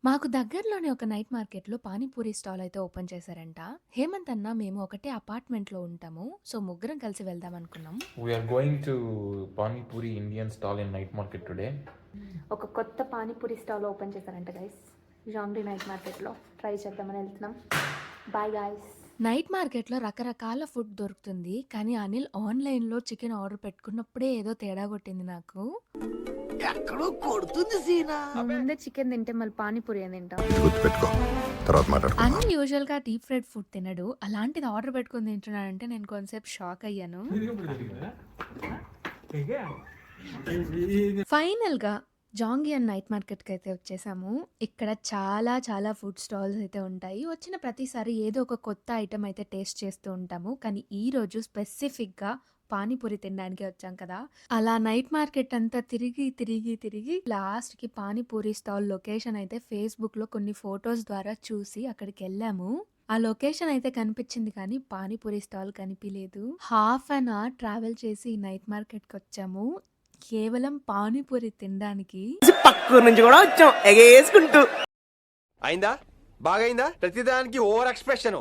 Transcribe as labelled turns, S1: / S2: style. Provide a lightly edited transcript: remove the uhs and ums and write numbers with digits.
S1: మాకు దగ్గరలోనే ఒక నైట్ మార్కెట్‌లో పానీపూరి స్టాల్ అయితే ఓపెన్ చేశారంట. హేమంత్ అన్న, మేము ఒకటే అపార్ట్మెంట్‌లో ఉంటాము. సో, ముగ్గురం కలిసి వెళ్దామనుకున్నాం.
S2: We are going to Pani Puri Indian stall in night market today.
S1: ఒక కొత్త పానీపూరి స్టాల్ ఓపెన్ చేశారంట గైస్. జాంగ్రీ నైట్ మార్కెట్‌లో ట్రై చేద్దామని వెళ్తున్నాం. Bye guys. నైట్ మార్కెట్‌లో రకరకాల ఫుడ్ దొరుకుతుంది. కానీ అనిల్ ఆన్‌లైన్‌లో చికెన్ ఆర్డర్ పెట్టుకున్నప్పుడే ఏదో తేడా కొట్టింది నాకు.
S3: ఎక్కడో కొడుతుంది సీనా.
S1: ముందే చికెన్ తింటే మళ్ళీ పానీపూరి ఏం తింటాం?
S4: గుర్తుపెట్టుకో, తర్వాత మాట్లాడుకుందాం.
S1: అనిల్ యూజువల్‌గా డీప్ ఫ్రైడ్ ఫుడ్ తినడు. అలాంటిది ఆర్డర్ పెట్టుకొని తింటున్నాడంటే నేను కొంతసేపు షాక్ అయ్యాను. ఫైనల్‌గా జాంగియన్ నైట్ మార్కెట్‌కి అయితే వచ్చేసాము. ఇక్కడ చాలా చాలా ఫుడ్ స్టాల్స్ అయితే ఉంటాయి. వచ్చిన ప్రతిసారి ఏదో ఒక కొత్త ఐటెమ్ అయితే టేస్ట్ చేస్తూ ఉంటాము. కానీ ఈరోజు స్పెసిఫిక్‌గా పానీపూరి తినడానికే వచ్చాం కదా! అలా నైట్ మార్కెట్ అంతా తిరిగి లాస్ట్‌కి పానీపూరి స్టాల్ లొకేషన్ అయితే ఫేస్‌బుక్‌లో కొన్ని ఫోటోస్ ద్వారా చూసి అక్కడికెళ్ళాము. ఆ లొకేషన్ అయితే కనిపించింది కానీ పానీపూరి స్టాల్ కనిపియలేదు. హాఫ్ అన్ అవర్ ట్రావెల్ చేసి ఈ నైట్ మార్కెట్‌కొచ్చాము. కేవలం పానీపూరి తినడానికి.
S3: పక్కూరు నుంచి కూడా వచ్చాం ఎగేసుకుంటూ.
S5: అయిందా బాగైందా ప్రతిదానికి ఓవర్ ఎక్స్ప్రెషన్